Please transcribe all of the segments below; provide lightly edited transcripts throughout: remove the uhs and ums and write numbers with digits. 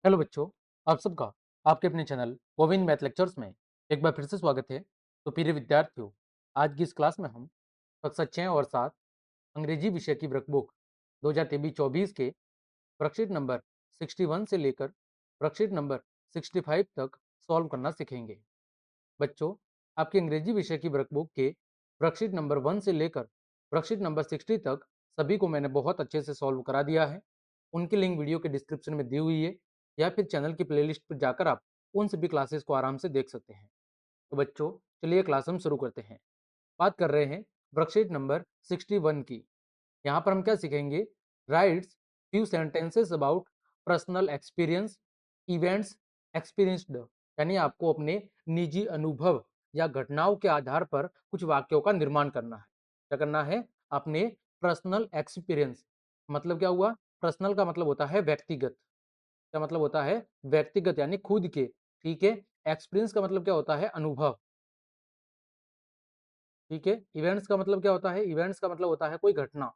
Hello बच्चों, आप सबका आपके अपने चैनल गोविंद मैथ लेक्चर्स में एक बार फिर से स्वागत है। तो प्रिय विद्यार्थियों, आज की इस क्लास में हम कक्षा 6 और 7 अंग्रेजी विषय की वर्कबुक 2023-24 के वर्कशीट नंबर 61 से लेकर वर्कशीट नंबर 65 तक सॉल्व करना सीखेंगे। बच्चों, आपकी अंग्रेजी विषय की वर्कबुक के वर्कशीट नंबर 1 से लेकर वर्कशीट नंबर 60 तक सभी को मैंने बहुत अच्छे से सॉल्व करा दिया है। उनकी लिंक वीडियो के डिस्क्रिप्शन में दी हुई है, या फिर चैनल की प्लेलिस्ट पर जाकर आप उन सभी क्लासेस को आराम से देख सकते हैं। तो बच्चों, चलिए क्लास हम शुरू करते हैं। बात कर रहे हैं वर्कशीट नंबर 61 की। यहाँ पर हम क्या सीखेंगे? Rights few sentences about personal experience events experienced, यानी आपको अपने निजी अनुभव या घटनाओं के आधार पर कुछ वाक्यों का निर्माण करना है। क्या करना है? अपने पर्सनल एक्सपीरियंस मतलब क्या हुआ? पर्सनल का मतलब होता है व्यक्तिगत। क्या मतलब होता है? व्यक्तिगत यानी खुद के। ठीक है। एक्सपीरियंस का मतलब क्या होता है? अनुभव। ठीक है। इवेंट्स का मतलब क्या होता है? इवेंट्स का मतलब होता है कोई घटना।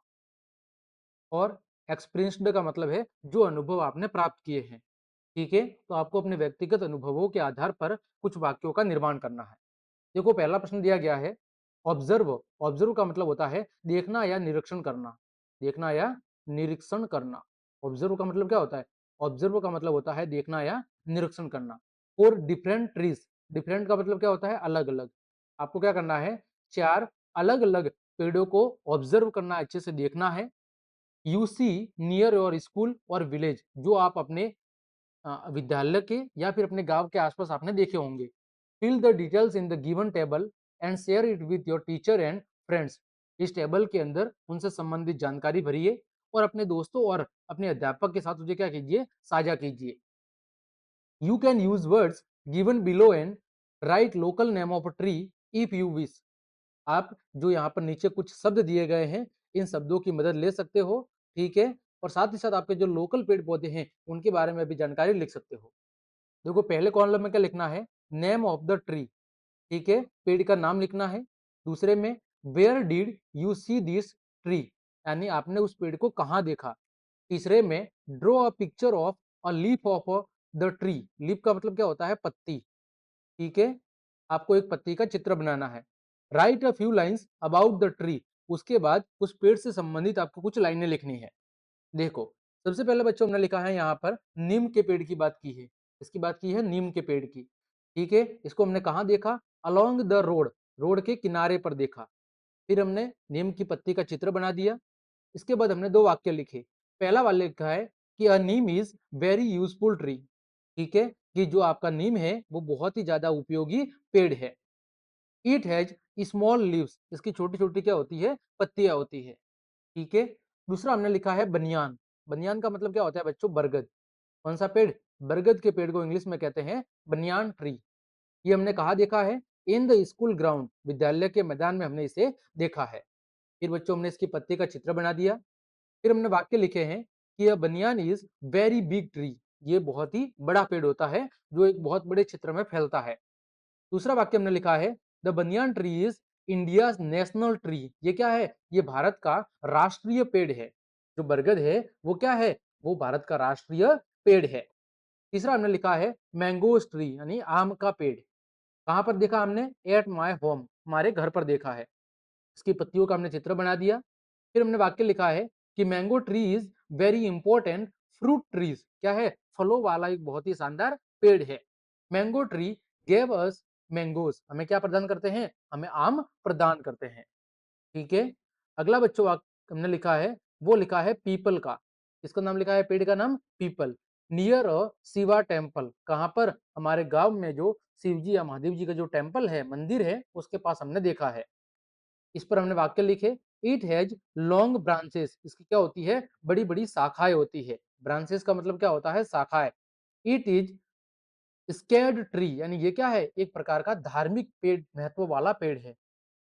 और एक्सपीरियंस्ड का मतलब है जो अनुभव आपने प्राप्त किए हैं। ठीक है। तो आपको अपने व्यक्तिगत अनुभवों के आधार पर कुछ वाक्यों का निर्माण करना है। देखो, पहला प्रश्न दिया गया है ऑब्जर्व। ऑब्जर्व का मतलब होता है देखना या निरीक्षण करना। देखना या निरीक्षण करना। ऑब्जर्व का मतलब क्या होता है? ऑब्जर्व का मतलब होता है देखना या निरीक्षण करना। और डिफरेंट ट्रीज, डिफरेंट का मतलब क्या होता है? अलग अलग। आपको क्या करना है? चार अलग अलग पेड़ों को ऑब्जर्व करना, अच्छे से देखना है। You see near your school और विलेज, जो आप अपने विद्यालय के या फिर अपने गांव के आसपास आपने देखे होंगे। Fill the details in the given table and share it with your teacher and friends. इस टेबल के अंदर उनसे संबंधित जानकारी भरिए और अपने दोस्तों और अपने अध्यापक के साथ उसे क्या कीजिए? साझा कीजिए। You can use words given below and right local name of a tree if you wish. आप जो यहाँ पर नीचे कुछ शब्द दिए गए हैं, इन शब्दों की मदद ले सकते हो। ठीक है। और साथ ही साथ आपके जो लोकल पेड़ पौधे हैं उनके बारे में भी जानकारी लिख सकते हो। देखो, पहले कॉलम में क्या लिखना है? Name of the tree. ठीक है, पेड़ का नाम लिखना है। दूसरे में where did you see this tree, यानी आपने उस पेड़ को कहाँ देखा। तीसरे में draw a picture of a leaf of the tree. Leaf का मतलब क्या होता है? पत्ती। ठीक है, आपको एक पत्ती का चित्र बनाना है। Right a few lines about the tree. उसके बाद उस पेड़ से संबंधित आपको कुछ लाइनें लिखनी है। देखो, सबसे पहले बच्चों हमने लिखा है यहाँ पर नीम के पेड़ की बात की है। इसकी बात की है नीम के पेड़ की। ठीक है, इसको हमने कहाँ देखा? अलोंग द रोड, रोड के किनारे पर देखा। फिर हमने नीम की पत्ती का चित्र बना दिया। इसके बाद हमने दो वाक्य लिखे। पहला वाक्य लिखा है कि अ नीम इज वेरी यूजफुल ट्री। ठीक है, कि जो आपका नीम है वो बहुत ही ज्यादा उपयोगी पेड़ है। इट हैज स्मॉल लीव्स, इसकी छोटी छोटी क्या होती है? पत्तियां होती है। ठीक है। दूसरा हमने लिखा है बनियान। बनियान का मतलब क्या होता है बच्चों? बरगद। कौन सा पेड़? बरगद के पेड़ को इंग्लिश में कहते हैं बनियान ट्री। ये हमने कहा देखा है? इन द स्कूल ग्राउंड, विद्यालय के मैदान में हमने इसे देखा है। फिर बच्चों हमने इसकी पत्ती का चित्र बना दिया। फिर हमने वाक्य लिखे हैं कि यह बनियान इज वेरी बिग ट्री। ये बहुत ही बड़ा पेड़ होता है जो एक बहुत बड़े क्षेत्र में फैलता है। दूसरा वाक्य हमने लिखा है the banyan tree is India national tree. ये क्या है? ये भारत का राष्ट्रीय पेड़ है। जो बरगद है वो क्या है? वो भारत का राष्ट्रीय पेड़ है। तीसरा हमने लिखा है मैंगोस ट्री, यानी आम का पेड़। कहां पर देखा हमने? एट माई होम, हमारे घर पर देखा है। इसकी पत्तियों का हमने चित्र बना दिया। फिर हमने वाक्य लिखा है कि mango tree is very important fruit trees. क्या है? फलों वाला एक बहुत ही शानदार पेड़ है। Mango tree gave us mangoes, हमें क्या प्रदान करते हैं? हमें आम प्रदान करते हैं। ठीक है। अगला बच्चों हमने लिखा है, वो लिखा है पीपल का। इसका नाम लिखा है, पेड़ का नाम people. Near a Shiva temple, कहां पर? हमारे गांव में जो शिव जी या महादेव जी का जो टेम्पल है, मंदिर है, उसके पास हमने देखा है। इस पर हमने वाक्य लिखे। इट हैज लॉन्ग ब्रांचेस, इसकी क्या होती है? बड़ी बड़ी शाखाएं होती है। ब्रांचेस का मतलब क्या होता है? शाखाएं। इट इज स्केर्ड ट्री, यानी ये क्या है? एक प्रकार का धार्मिक पेड़, महत्व वाला पेड़ है।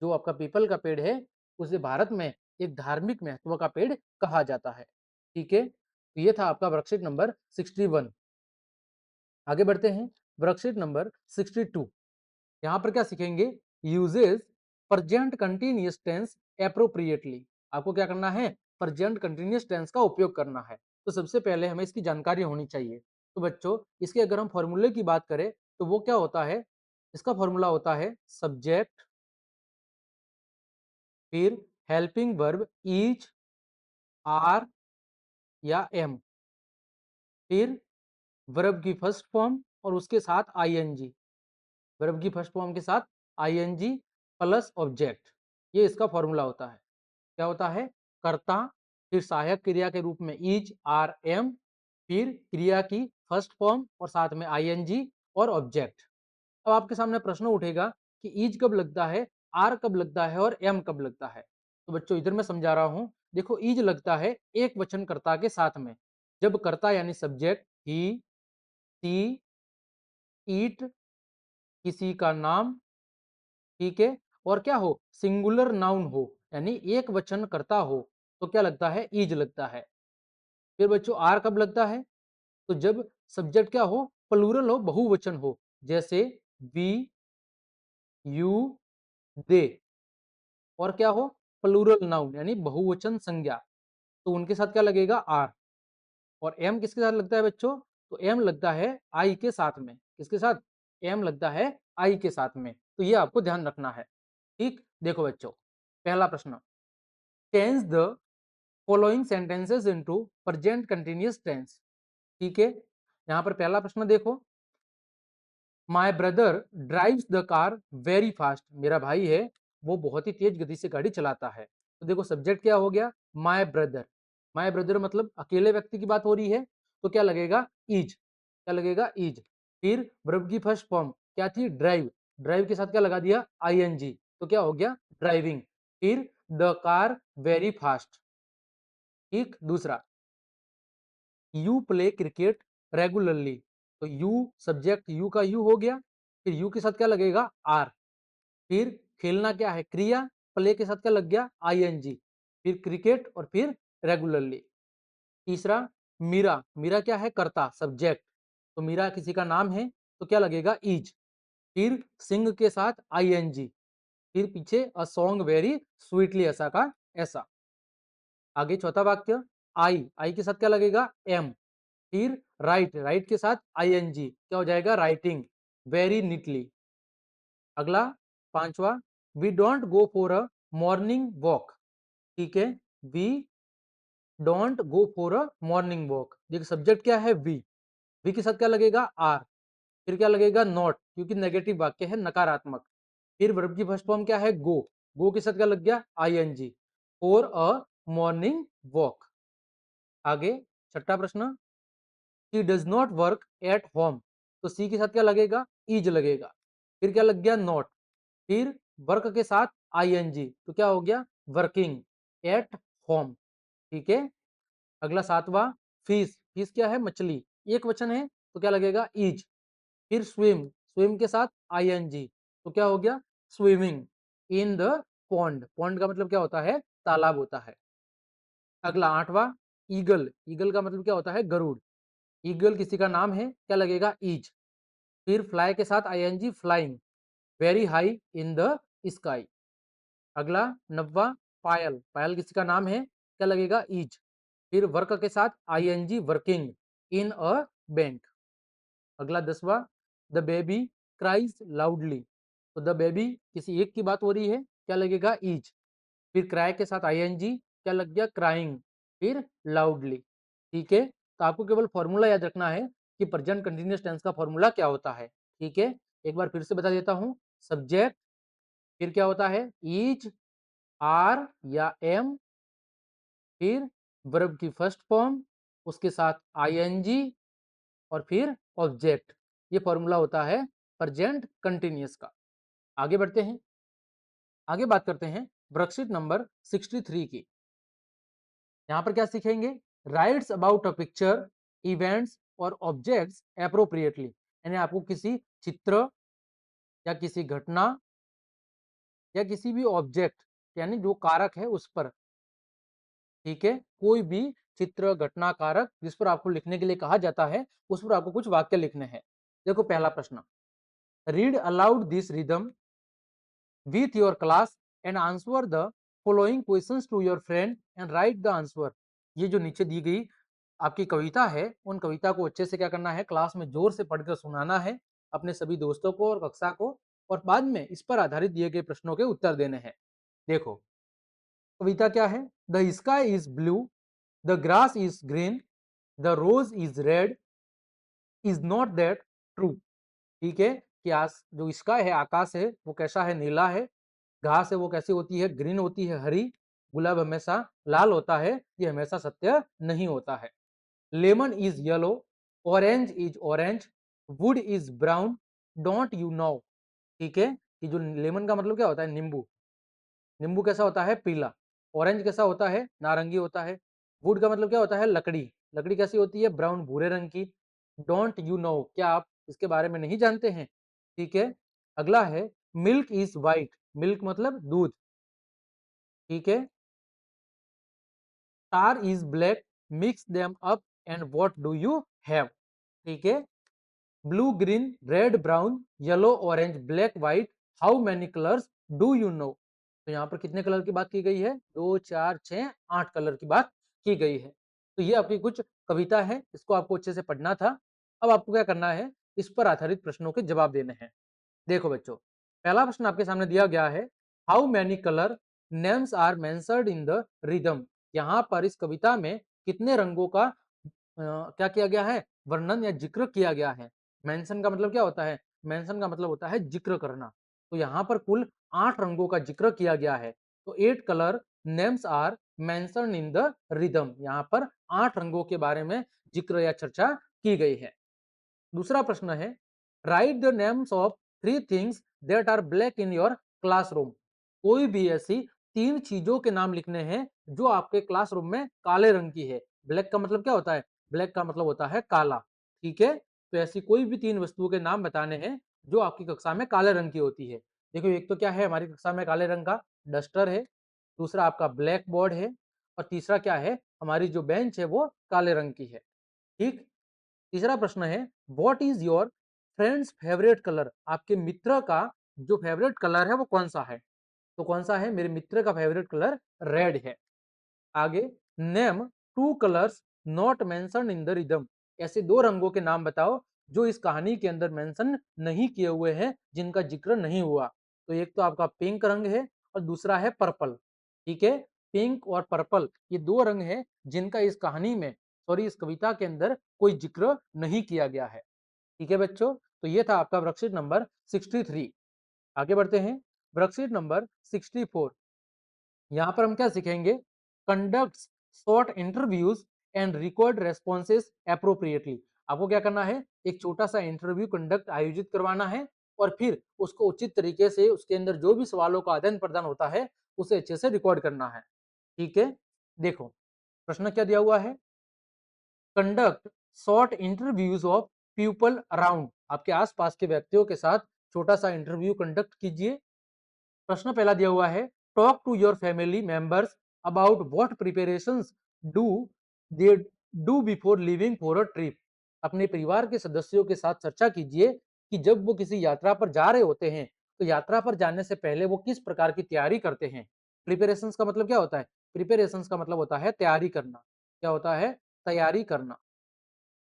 जो आपका पीपल का पेड़ है उसे भारत में एक धार्मिक महत्व का पेड़ कहा जाता है। ठीक है, तो ये था आपका वर्कशीट नंबर 61। आगे बढ़ते हैं, वर्कशीट नंबर 62। यहाँ पर क्या सीखेंगे? Uses present continuous tense appropriately. आपको क्या करना है? प्रेजेंट कंटिन्यूअस टेंस का उपयोग करना है। तो सबसे पहले हमें इसकी जानकारी होनी चाहिए। तो बच्चों इसके अगर हम फॉर्मूले की बात करें तो वो क्या होता है, इसका फॉर्मूला होता है सब्जेक्ट, फिर हेल्पिंग वर्ब इज, आर या एम, फिर वर्ब की फर्स्ट फॉर्म और उसके साथ आईएनजी, वर्ब की फर्स्ट फॉर्म के साथ आईएनजी प्लस ऑब्जेक्ट, ये इसका फॉर्मूला होता है। क्या होता है, कर्ता, फिर सहायक क्रिया के रूप में इज, आर, एम, फिर क्रिया की फर्स्ट फॉर्म और साथ में आईएनजी और ऑब्जेक्ट। अब आपके सामने प्रश्न उठेगा कि इज कब लगता है, आर कब लगता है और एम कब लगता है। तो बच्चों इधर मैं समझा रहा हूं, देखो इज लगता है एक वचन कर्ता के साथ में, जब कर्ता यानी सब्जेक्ट ही, सी, ईट, किसी का नाम, ठीक है, और क्या हो, सिंगुलर नाउन हो, यानी एक वचन कर्ता हो, तो क्या लगता है, इज लगता है। फिर बच्चों आर कब लगता है, तो जब सब्जेक्ट क्या हो, प्लूरल हो, बहुवचन हो, जैसे वी, यू, दे, और क्या हो, प्लूरल नाउन यानी बहुवचन संज्ञा, तो उनके साथ क्या लगेगा, आर। और एम किसके साथ लगता है बच्चों, तो एम लगता है आई के साथ में, किसके साथ, एम लगता है आई के साथ में, तो ये आपको ध्यान रखना है। ठीक, देखो बच्चों पहला प्रश्न, change the following sentences into present continuous tense. ठीक है, यहां पर पहला प्रश्न देखो, my brother drives the car very fast, मेरा भाई है वो बहुत ही तेज गति से गाड़ी चलाता है। तो देखो सब्जेक्ट क्या हो गया, माई ब्रदर, माई ब्रदर मतलब अकेले व्यक्ति की बात हो रही है, तो क्या लगेगा, इज, क्या लगेगा, इज। फिर वर्ब की फर्स्ट फॉर्म क्या थी, ड्राइव, ड्राइव के साथ क्या लगा दिया, आईएनजी, तो क्या हो गया, ड्राइविंग। फिर द कार वेरी फास्ट। ठीक, दूसरा, यू प्ले क्रिकेट रेगुलरली, तो यू सब्जेक्ट, यू का यू हो गया, फिर यू के साथ क्या लगेगा, आर, फिर खेलना क्या है, क्रिया, प्ले के साथ क्या लग गया, आईएनजी, फिर क्रिकेट और फिर रेगुलरली। तीसरा, मीरा, मीरा क्या है, कर्ता, सब्जेक्ट, तो मीरा किसी का नाम है, तो क्या लगेगा, इज, फिर सिंग के साथ आईएनजी, फिर पीछे अ सॉन्ग वेरी स्वीटली, ऐसा का ऐसा। आगे चौथा वाक्य, आई, आई के साथ क्या लगेगा, एम, फिर राइट, राइट के साथ आईएनजी, क्या हो जाएगा, राइटिंग वेरी नीटली। अगला पांचवा, we don't go for a morning walk, ठीक है, we don't go for a morning walk, देखिए सब्जेक्ट क्या है, वी के साथ क्या लगेगा, आर, फिर क्या लगेगा, नॉट, क्योंकि नेगेटिव वाक्य है, नकारात्मक। फिर वर्ब की फर्स्ट फॉर्म क्या है, गो के साथ क्या लग गया, ING, for a morning walk. आगे छठा प्रश्न, she does not work at home, तो सी के साथ क्या लगेगा, इज लगेगा, फिर क्या लग गया, नॉट, फिर वर्क के साथ आईएनजी, तो क्या हो गया, वर्किंग एट होम। ठीक है, अगला सातवां, फिश, फिश क्या है, मछली, एक वचन है, तो क्या लगेगा, इज, फिर स्विम, स्विम के साथ आईएनजी, तो क्या हो गया, swimming in the pond, pond का मतलब क्या होता है, तालाब होता है। अगला आठवां, ईगल, ईगल का मतलब क्या होता है, गरुड़, ईगल किसी का नाम है, क्या लगेगा, इज, फिर फ्लाई के साथ ING, flying very high in the sky. अगला नब्बा, पायल, पायल किसी का नाम है, क्या लगेगा, इज, फिर वर्क के साथ ING, working in a bank. अगला दसवा, द बेबी क्राइज लाउडली, तो द बेबी किसी एक की बात हो रही है, क्या लगेगा, इज, फिर क्राई के साथ आईएनजी, क्या लग गया, क्राइंग, फिर लाउडली। ठीक है, तो आपको केवल फॉर्मूला याद रखना है कि प्रेजेंट कंटिन्यूअस टेंस का फॉर्मूला क्या होता है। ठीक है, एक बार फिर से बता देता हूं, सब्जेक्ट, फिर क्या होता है, इज, आर या एम, फिर वर्ब की फर्स्ट फॉर्म, उसके साथ आईएनजी और फिर ऑब्जेक्ट, ये फॉर्मूला होता है प्रेजेंट कंटिन्यूअस का। आगे बढ़ते हैं, आगे बात करते हैं वर्कशीट नंबर 63 की। यहाँ पर क्या सीखेंगे, writes about a picture, events और ऑब्जेक्ट्स एप्रोप्रिएटली, यानी आपको किसी चित्र या किसी घटना या किसी भी ऑब्जेक्ट यानी जो कारक है उस पर, ठीक है, कोई भी चित्र, घटना, कारक जिस पर आपको लिखने के लिए कहा जाता है, उस पर आपको कुछ वाक्य लिखने हैं। देखो पहला प्रश्न, read aloud this rhythm with your class and answer the following questions to your friend and write the answer। ये जो नीचे दी गई आपकी कविता है, उन कविता को अच्छे से क्या करना है, क्लास में जोर से पढ़कर सुनाना है अपने सभी दोस्तों को और कक्षा को, और बाद में इस पर आधारित दिए गए प्रश्नों के उत्तर देने हैं। देखो, कविता क्या है? The sky is blue, the grass is green, the rose is red, is not that true? ठीक है, कि जो स्काई है, आकाश है, वो कैसा है? नीला है। घास है वो कैसी होती है? ग्रीन होती है, हरी। गुलाब हमेशा लाल होता है, ये हमेशा सत्य नहीं होता है। Lemon is yellow, orange is orange, would is brown, don't you know? ठीक है, कि जो लेमन का मतलब क्या होता है? नींबू। नींबू कैसा होता है? पीला। ऑरेंज कैसा होता है? नारंगी होता है। वुड का मतलब क्या होता है? लकड़ी। लकड़ी कैसी होती है? ब्राउन, भूरे रंग की। Don't you know? क्या आप इसके बारे में नहीं जानते हैं? ठीक है, अगला है मिल्क इज वाइट। मिल्क मतलब दूध। ठीक है, star is black, mix them up and what do you have? ठीक है, blue, green, red, brown, yellow, orange, black, white, how many colours do you know? तो यहाँ पर कितने कलर की बात की गई है? 2, 4, 6, 8 कलर की बात की गई है। तो ये आपकी कुछ कविता है, इसको आपको अच्छे से पढ़ना था। अब आपको क्या करना है? इस पर आधारित प्रश्नों के जवाब देने हैं। देखो बच्चों, पहला प्रश्न आपके सामने दिया गया है, how many colour names are mentioned in the rhythm? यहाँ पर इस कविता में कितने रंगों का क्या किया गया है? वर्णन या जिक्र किया गया है। मेंशन का मतलब क्या होता है? मेंशन का मतलब होता है जिक्र करना। तो यहाँ पर कुल 8 रंगों का जिक्र किया गया है। तो 8 colour names are mentioned in the rhythm. यहाँ पर 8 रंगों के बारे में जिक्र या चर्चा की गई है। दूसरा प्रश्न है, write the names of 3 things that are black in your classroom. कोई भी ऐसी 3 चीजों के नाम लिखने हैं जो आपके क्लासरूम में काले रंग की है। ब्लैक का मतलब क्या होता है? ब्लैक का मतलब होता है काला। ठीक है, तो ऐसी कोई भी 3 वस्तुओं के नाम बताने हैं जो आपकी कक्षा में काले रंग की होती है। देखो, एक तो क्या है हमारी कक्षा में काले रंग का? डस्टर है। दूसरा आपका ब्लैक बोर्ड है। और तीसरा क्या है? हमारी जो बेंच है वो काले रंग की है। ठीक। तीसरा प्रश्न है, what is your friends favourite colour? आपके मित्र का जो फेवरेट कलर है वो कौन सा है? तो कौन सा है? मेरे मित्र का फेवरेट कलर रेड है। आगे, name 2 colours not mentioned in the rhythm. ऐसे 2 रंगों के नाम बताओ जो इस कहानी के अंदर मेंशन नहीं किए हुए हैं, जिनका जिक्र नहीं हुआ। तो एक तो आपका पिंक रंग है और दूसरा है पर्पल। ठीक है, पिंक और पर्पल ये 2 रंग हैं जिनका इस कहानी में, सॉरी इस कविता के अंदर कोई जिक्र नहीं किया गया है। ठीक है बच्चों, तो ये था आपका वर्कशीट नंबर 63। आगे बढ़ते हैं, वर्कशीट नंबर 64। यहाँ पर हम क्या सीखेंगे? Conduct short interviews and record responses appropriately. आपको क्या करना है? एक छोटा सा इंटरव्यू कंडक्ट आयोजित करवाना है और फिर उसको उचित तरीके से उसके अंदर जो भी सवालों का आदान प्रदान होता है उसे अच्छे से रिकॉर्ड करना है। ठीक है, देखो प्रश्न क्या दिया हुआ है, conduct short interviews of people around. आपके आसपास के व्यक्तियों के साथ छोटा सा इंटरव्यू कंडक्ट कीजिए। प्रश्न पहला दिया हुआ है, talk to your family members about what preparations do they do before living for a trip. अपने परिवार के सदस्यों के साथ चर्चा कीजिए कि जब वो किसी यात्रा पर जा रहे होते हैं तो यात्रा पर जाने से पहले वो किस प्रकार की तैयारी करते हैं। प्रिपरेशंस का मतलब क्या होता है? प्रिपरेशंस का मतलब होता है तैयारी करना। क्या होता है? तैयारी करना।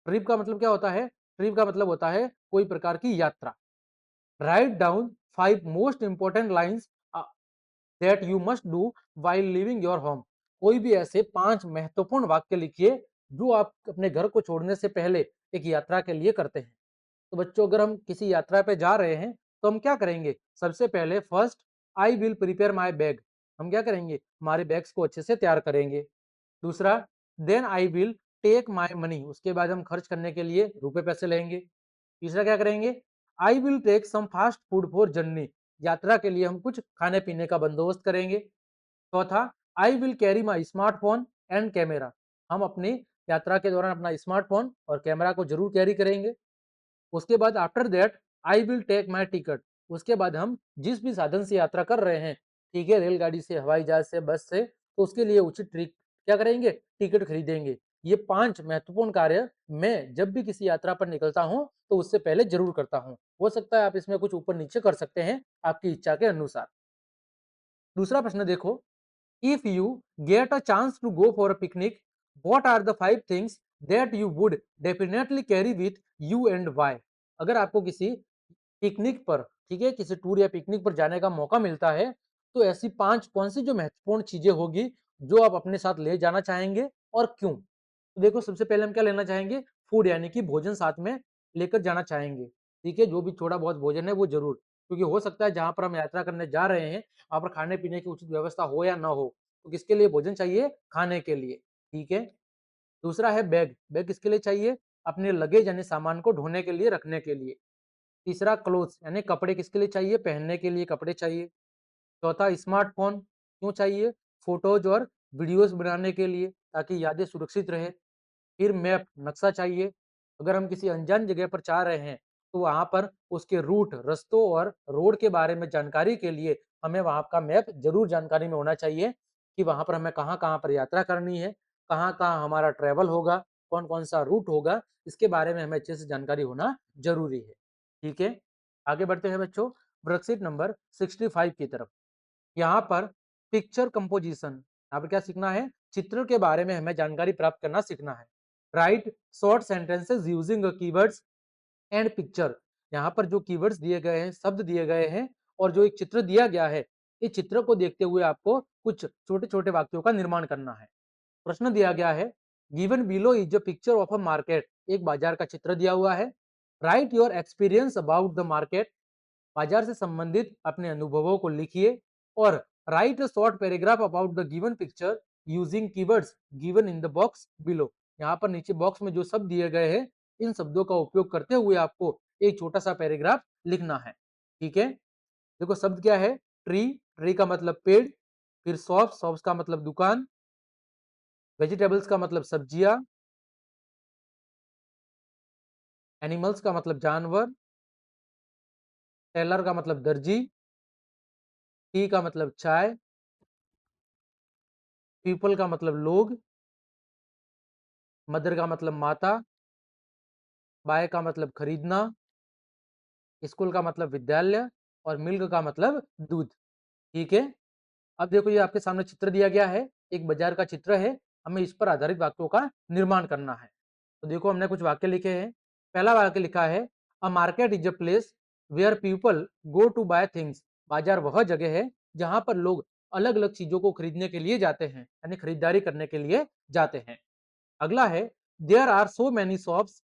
ट्रिप का मतलब क्या होता है? ट्रिप का मतलब होता है कोई प्रकार की यात्रा। Write down 5 most important lines that you must do while living your home. कोई भी ऐसे 5 महत्वपूर्ण वाक्य लिखिए जो आप अपने घर को छोड़ने से पहले एक यात्रा के लिए करते हैं। तो बच्चों, अगर हम किसी यात्रा पे जा रहे हैं तो हम क्या करेंगे? सबसे पहले first, I will prepare my bag. हम क्या करेंगे? हमारे बैग्स को अच्छे से तैयार करेंगे। दूसरा, then I will take my money. उसके बाद हम खर्च करने के लिए रुपए पैसे लेंगे। तीसरा क्या करेंगे? I will take some fast food for journey. यात्रा के लिए हम कुछ खाने पीने का बंदोबस्त करेंगे। चौथा, I will carry my smartphone and camera. हम अपनी यात्रा के दौरान अपना स्मार्टफोन और कैमरा को जरूर कैरी करेंगे। उसके बाद after that I will take my ticket. उसके बाद हम जिस भी साधन से यात्रा कर रहे हैं, ठीक है, रेलगाड़ी से, हवाई जहाज से, बस से, तो उसके लिए उचित क्या करेंगे? टिकट खरीदेंगे। ये 5 महत्वपूर्ण कार्य मैं जब भी किसी यात्रा पर निकलता हूं तो उससे पहले जरूर करता हूं। हो सकता है आप इसमें कुछ ऊपर नीचे कर सकते हैं आपकी इच्छा के अनुसार। दूसरा प्रश्न देखो, if you get a chance to go for a picnic, what are the 5 things that you would definitely carry with you and why. अगर आपको किसी पिकनिक पर, ठीक है, किसी टूर या पिकनिक पर जाने का मौका मिलता है, तो ऐसी 5 कौन-सी जो महत्वपूर्ण चीज़ें होगी, जो आप अपने साथ ले जाना चाहेंगे और क्यों? तो देखो, सबसे पहले हम क्या लेना चाहेंगे? फूड, यानी कि भोजन साथ में लेकर जाना चाहेंगे, ठीक है? जो भी थोड़ा बहुत भोजन है वो ज़रूर, क्योंकि हो सकता है जहाँ पर हम यात्रा करने जा रहे हैं, वहाँ पर खाने-पीने की उचित व्यवस्था हो या ना हो, तो किसके लिए भोजन चाहिए? खाने के लिए, ठीक है? दूसरा है बैग, बैग किसके लिए चाहिए? अपने लगेज यानी सामान को ढोने के लिए, रखने के लिए। तीसरा क्लोथ्स, यानी कपड़े किसके लिए चाहिए? पहनने के लिए कपड़े चाहिए। चौथा स्मार्टफ़ोन, क्यों चाहिए? फ़ोटोज़ और वीडियोज़ बनाने के लिए, ताकि यादें सुरक्षित रहें। फिर मैप, नक्शा चाहिए। अगर हम किसी अनजान जगह पर जा रहे हैं, तो वहाँ पर उसके रूट, रास्तों और रोड के बारे में जानकारी के लिए हमें वहाँ का मैप ज़रूर जानकारी में होना चाहिए कि वहाँ पर हमें कहाँ-कहाँ पर यात्रा करनी है, कहाँ-कहाँ हमारा ट्रैवल होगा, कौन-कौन सा रूट होगा, इसके बारे में हमें अच्छे से जानकारी होना ज़रूरी है। ठीक है? आगे बढ़ते हैं बच्चों, वर्कशीट नंबर 65 की तरफ। यहाँ पर पिक्चर कंपोजिशन, यहाँ पर क्या सीखना है? चित्र के बारे में हमें जानकारी प्राप्त करना सीखना है। Right short sentences using keywords and picture. यहाँ पर जो कीवर्ड्स दिए गए हैं, शब्द दिए गए हैं और जो एक चित्र दिया गया है, इस चित्र को देखते हुए आपको कुछ छोटे-छोटे वाक्यों का निर्माण करना है। प्रश्न दिया गया है, given below is a picture of a market. एक बाजार का चित्र दिया हुआ है। Right your experience about the market. बाजार से संबंधित अपने अनुभवों को लिखिए और right a short paragraph about the given picture using keywords given in the box below. यहाँ पर नीचे बॉक्स में जो शब्द दिए गए हैं, इन शब्दों का उपयोग करते हुए आपको एक छोटा सा पैराग्राफ लिखना है। ठीक है? देखो, शब्द क्या है? ट्री, ट्री का मतलब पेड़। फिर शॉप, शॉप्स का मतलब दुकान। वेजिटेबल्स का मतलब सब्जियां। एनिमल्स का मतलब जानवर। टेलर का मतलब दर्जी। टी का मतलब चाय। पीपल का मतलब लोग। मदर का मतलब माता। बाय का मतलब खरीदना। स्कूल का मतलब विद्यालय। और मिल्क का मतलब दूध। ठीक है? अब देखो, ये आपके सामने चित्र दिया गया है, एक बाजार का चित्र है। हमें इस पर आधारित वाक्यों का निर्माण करना है। तो देखो, हमने कुछ वाक्य लिखे हैं। पहला वाक्य लिखा है, a market is a place where people go to buy things. बाजार वह जगह है जहां पर लोग अलग अलग चीजों को खरीदने के लिए जाते हैं, यानी खरीदारी करने के लिए जाते हैं। अगला है, there are so many shops.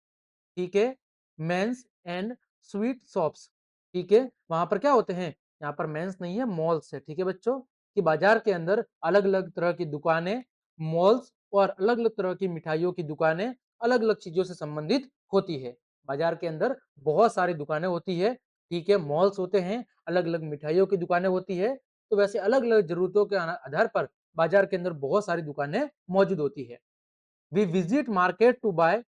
ठीक है? Men's and sweet shops. ठीक है? वहां पर क्या होते हैं? यहाँ पर मेंस नहीं है, मॉल्स है। ठीक है बच्चों? कि बाजार के अंदर अलग अलग तरह की दुकानें, मॉल्स और अलग अलग तरह की मिठाइयों की दुकानें, अलग अलग चीजों से संबंधित होती है। बाजार के अंदर बहुत सारी दुकानें होती है। ठीक है? मॉल्स होते हैं, अलग अलग मिठाइयों की दुकानें होती है। तो वैसे अलग अलग जरूरतों के आधार पर बाजार के अंदर बहुत सारी दुकानें मौजूद होती है। We visit market to buy.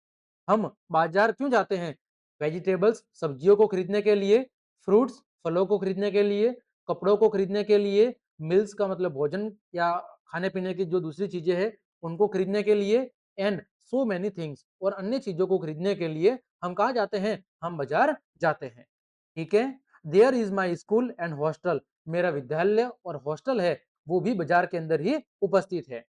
हम बाजार क्यों जाते हैं? वेजिटेबल्स, सब्जियों को खरीदने के लिए। फ्रूट्स, फलों को खरीदने के लिए। कपड़ों को खरीदने के लिए। मिल्स का मतलब भोजन या खाने पीने की जो दूसरी चीजें हैं, उनको खरीदने के लिए। एंड सो मैनी थिंग्स, और अन्य चीजों को खरीदने के लिए हम कहाँ जाते हैं? हम बाजार जाते हैं। ठीक है? There is my school and hostel. मेरा विद्यालय और हॉस्टल है, वो भी बाजार के अंदर ही उपस्थित है।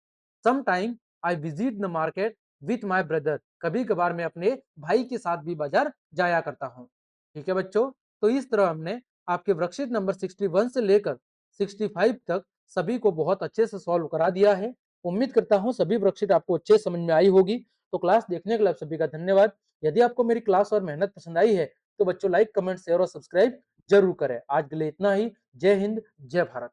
Sometime I visit the market with my brother. कभी कभार मैं अपने भाई के साथ भी बाजार जाया करता हूँ। ठीक है बच्चों? तो इस तरह हमने आपके वर्कशीट नंबर 61 से लेकर 65 तक सभी को बहुत अच्छे से सॉल्व करा दिया है। उम्मीद करता हूँ सभी वर्कशीट आपको अच्छे समझ में आई होगी। तो क्लास देखने के लिए आप सभी का धन्यवाद। यदि आपको मेरी क्लास और मेहनत पसंद आई है, तो बच्चों लाइक, कमेंट, शेयर और सब्सक्राइब जरूर करें। आज के लिए इतना ही। जय हिंद, जय भारत।